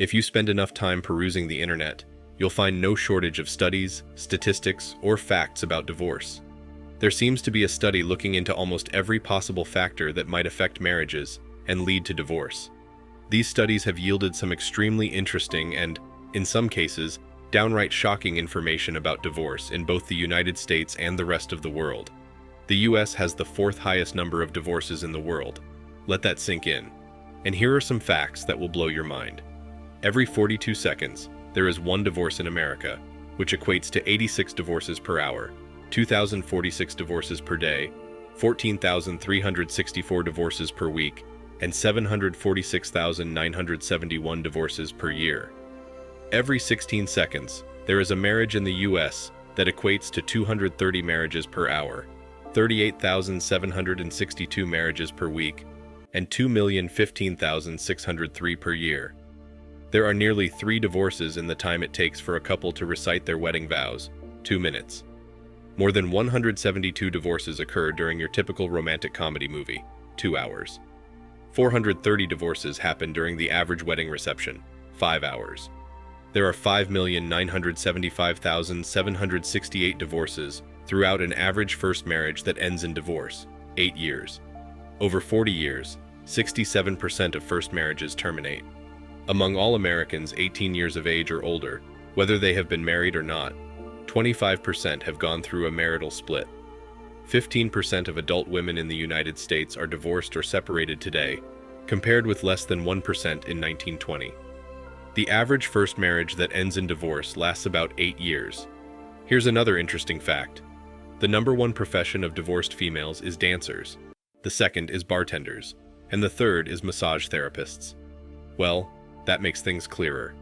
If you spend enough time perusing the internet, you'll find no shortage of studies, statistics, or facts about divorce. There seems to be a study looking into almost every possible factor that might affect marriages and lead to divorce. These studies have yielded some extremely interesting and, in some cases, downright shocking information about divorce in both the United States and the rest of the world. The US has the fourth highest number of divorces in the world. Let that sink in. And here are some facts that will blow your mind. Every 42 seconds, there is one divorce in America, which equates to 86 divorces per hour, 2,046 divorces per day, 14,364 divorces per week, and 746,971 divorces per year. Every 16 seconds, there is a marriage in the US that equates to 230 marriages per hour, 38,762 marriages per week, and 2,015,603 per year. There are nearly 3 divorces in the time it takes for a couple to recite their wedding vows, 2 minutes. More than 172 divorces occur during your typical romantic comedy movie, 2 hours. 430 divorces happen during the average wedding reception, 5 hours. There are 5,975,768 divorces throughout an average first marriage that ends in divorce, 8 years. Over 40 years, 67% of first marriages terminate. Among all Americans 18 years of age or older, whether they have been married or not, 25% have gone through a marital split. 15% of adult women in the United States are divorced or separated today, compared with less than 1% in 1920. The average first marriage that ends in divorce lasts about 8 years. Here's another interesting fact. The #1 profession of divorced females is dancers, the second is bartenders, and the third is massage therapists. Well, that makes things clearer.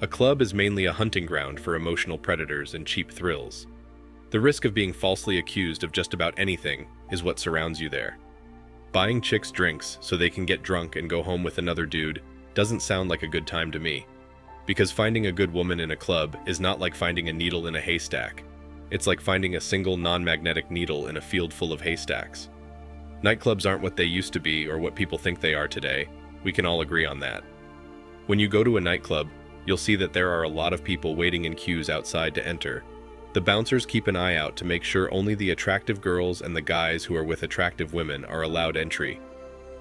A club is mainly a hunting ground for emotional predators and cheap thrills. The risk of being falsely accused of just about anything is what surrounds you there. Buying chicks drinks so they can get drunk and go home with another dude doesn't sound like a good time to me. Because finding a good woman in a club is not like finding a needle in a haystack. It's like finding a single non-magnetic needle in a field full of haystacks. Nightclubs aren't what they used to be or what people think they are today. We can all agree on that. When you go to a nightclub, you'll see that there are a lot of people waiting in queues outside to enter. The bouncers keep an eye out to make sure only the attractive girls and the guys who are with attractive women are allowed entry.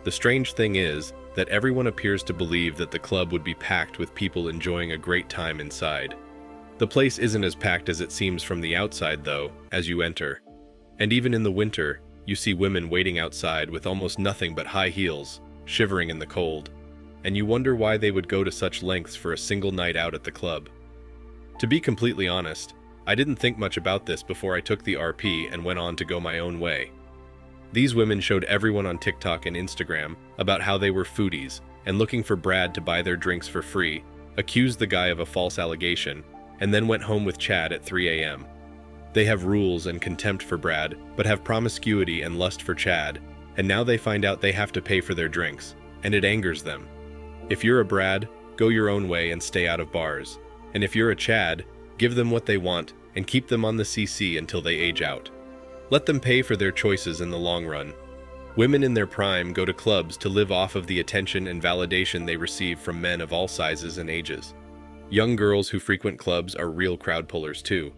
The strange thing is that everyone appears to believe that the club would be packed with people enjoying a great time inside. The place isn't as packed as it seems from the outside, though, as you enter. And even in the winter, you see women waiting outside with almost nothing but high heels, shivering in the cold. And you wonder why they would go to such lengths for a single night out at the club. To be completely honest, I didn't think much about this before I took the RP and went on to go my own way. These women showed everyone on TikTok and Instagram about how they were foodies and looking for Brad to buy their drinks for free, accused the guy of a false allegation, and then went home with Chad at 3 a.m. They have rules and contempt for Brad, but have promiscuity and lust for Chad, and now they find out they have to pay for their drinks, and it angers them. If you're a Brad, go your own way and stay out of bars. And if you're a Chad, give them what they want and keep them on the CC until they age out. Let them pay for their choices in the long run. Women in their prime go to clubs to live off of the attention and validation they receive from men of all sizes and ages. Young girls who frequent clubs are real crowd pullers too.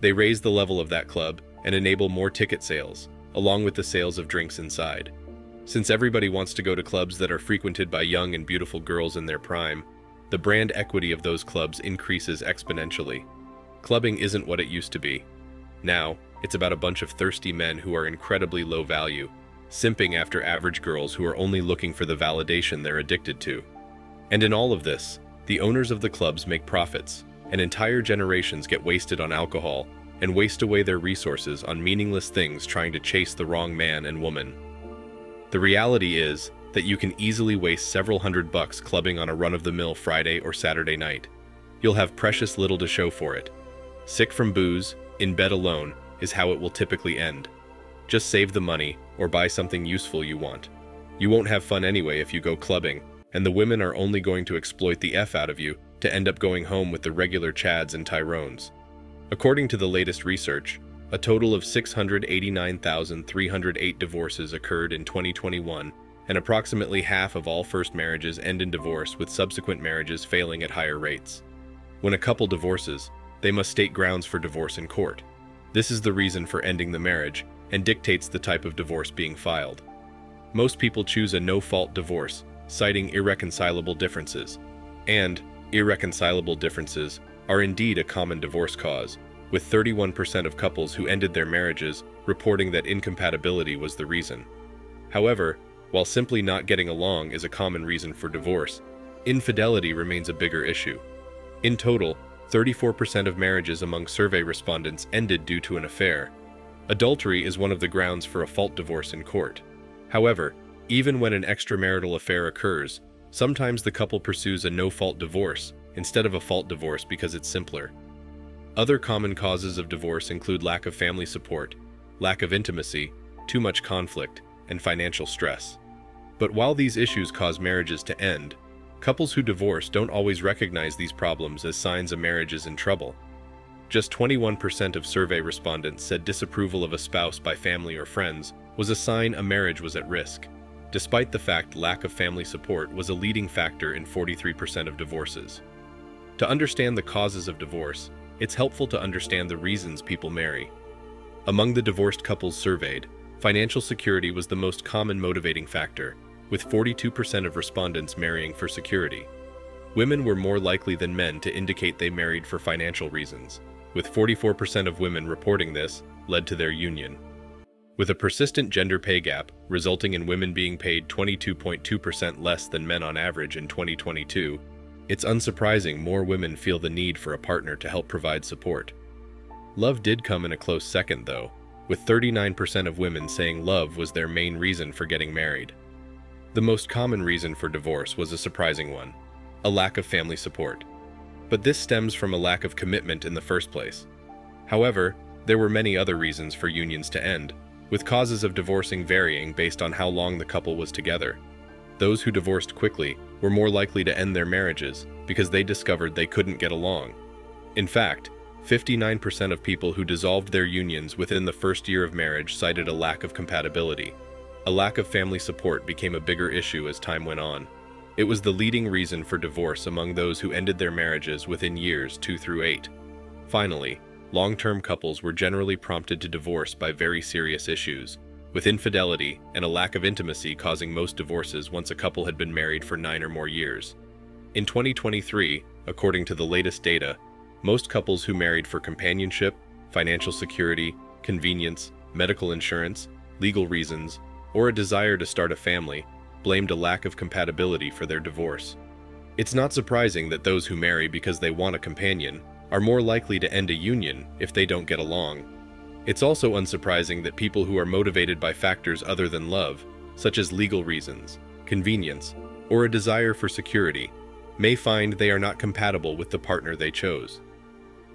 They raise the level of that club and enable more ticket sales, along with the sales of drinks inside. Since everybody wants to go to clubs that are frequented by young and beautiful girls in their prime, the brand equity of those clubs increases exponentially. Clubbing isn't what it used to be. Now, it's about a bunch of thirsty men who are incredibly low value, simping after average girls who are only looking for the validation they're addicted to. And in all of this, the owners of the clubs make profits, and entire generations get wasted on alcohol and waste away their resources on meaningless things trying to chase the wrong man and woman. The reality is that you can easily waste several $100 clubbing on a run-of-the-mill Friday or Saturday night. You'll have precious little to show for it. Sick from booze, in bed alone, is how it will typically end. Just save the money or buy something useful you want. You won't have fun anyway if you go clubbing, and the women are only going to exploit the F out of you to end up going home with the regular Chads and Tyrones. According to the latest research, a total of 689,308 divorces occurred in 2021, and approximately half of all first marriages end in divorce, with subsequent marriages failing at higher rates. When a couple divorces, they must state grounds for divorce in court. This is the reason for ending the marriage and dictates the type of divorce being filed. Most people choose a no-fault divorce, citing irreconcilable differences. And irreconcilable differences are indeed a common divorce cause, with 31% of couples who ended their marriages reporting that incompatibility was the reason. However, while simply not getting along is a common reason for divorce, infidelity remains a bigger issue. In total, 34% of marriages among survey respondents ended due to an affair. Adultery is one of the grounds for a fault divorce in court. However, even when an extramarital affair occurs, sometimes the couple pursues a no-fault divorce instead of a fault divorce because it's simpler. Other common causes of divorce include lack of family support, lack of intimacy, too much conflict, and financial stress. But while these issues cause marriages to end, couples who divorce don't always recognize these problems as signs a marriage is in trouble. Just 21% of survey respondents said disapproval of a spouse by family or friends was a sign a marriage was at risk, despite the fact lack of family support was a leading factor in 43% of divorces. To understand the causes of divorce, it's helpful to understand the reasons people marry. Among the divorced couples surveyed, financial security was the most common motivating factor, with 42% of respondents marrying for security. Women were more likely than men to indicate they married for financial reasons, with 44% of women reporting this led to their union. With a persistent gender pay gap, resulting in women being paid 22.2% less than men on average in 2022, it's unsurprising more women feel the need for a partner to help provide support. Love did come in a close second, though, with 39% of women saying love was their main reason for getting married. The most common reason for divorce was a surprising one: a lack of family support. But this stems from a lack of commitment in the first place. However, there were many other reasons for unions to end, with causes of divorcing varying based on how long the couple was together. Those who divorced quickly were more likely to end their marriages because they discovered they couldn't get along. In fact, 59% of people who dissolved their unions within the first year of marriage cited a lack of compatibility. A lack of family support became a bigger issue as time went on. It was the leading reason for divorce among those who ended their marriages within years 2 through 8. Finally, long-term couples were generally prompted to divorce by very serious issues, with infidelity and a lack of intimacy causing most divorces once a couple had been married for 9 or more years. In 2023, according to the latest data, most couples who married for companionship, financial security, convenience, medical insurance, legal reasons, or a desire to start a family blamed a lack of compatibility for their divorce. It's not surprising that those who marry because they want a companion are more likely to end a union if they don't get along. It's also unsurprising that people who are motivated by factors other than love, such as legal reasons, convenience, or a desire for security, may find they are not compatible with the partner they chose.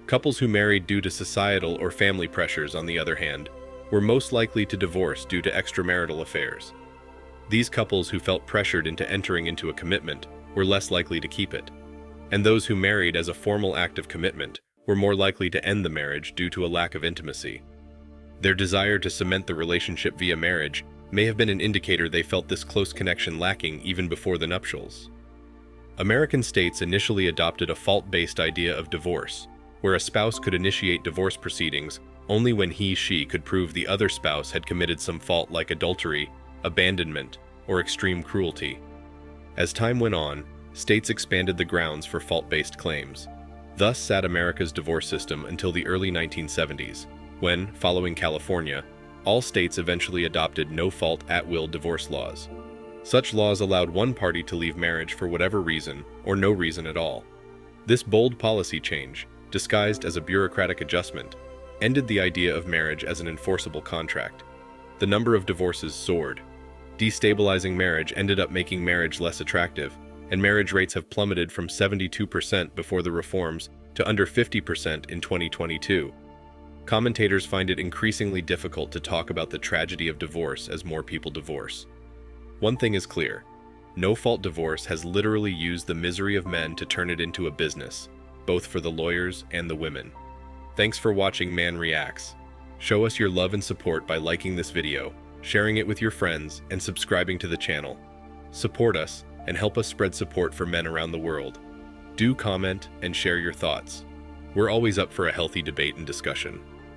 Couples who married due to societal or family pressures, on the other hand, were most likely to divorce due to extramarital affairs. These couples who felt pressured into entering into a commitment were less likely to keep it, and those who married as a formal act of commitment were more likely to end the marriage due to a lack of intimacy. Their desire to cement the relationship via marriage may have been an indicator they felt this close connection lacking even before the nuptials. American states initially adopted a fault-based idea of divorce, where a spouse could initiate divorce proceedings only when he/she could prove the other spouse had committed some fault like adultery, abandonment, or extreme cruelty. As time went on, states expanded the grounds for fault-based claims. Thus sat America's divorce system until the early 1970s, when, following California, all states eventually adopted no-fault at-will divorce laws. Such laws allowed one party to leave marriage for whatever reason, or no reason at all. This bold policy change, disguised as a bureaucratic adjustment, ended the idea of marriage as an enforceable contract. The number of divorces soared. Destabilizing marriage ended up making marriage less attractive, and marriage rates have plummeted from 72% before the reforms to under 50% in 2022. Commentators find it increasingly difficult to talk about the tragedy of divorce as more people divorce. One thing is clear: no-fault divorce has literally used the misery of men to turn it into a business, both for the lawyers and the women. Thanks for watching Man Reacts. Show us your love and support by liking this video, sharing it with your friends, and subscribing to the channel. Support us and help us spread support for men around the world. Do comment and share your thoughts. We're always up for a healthy debate and discussion.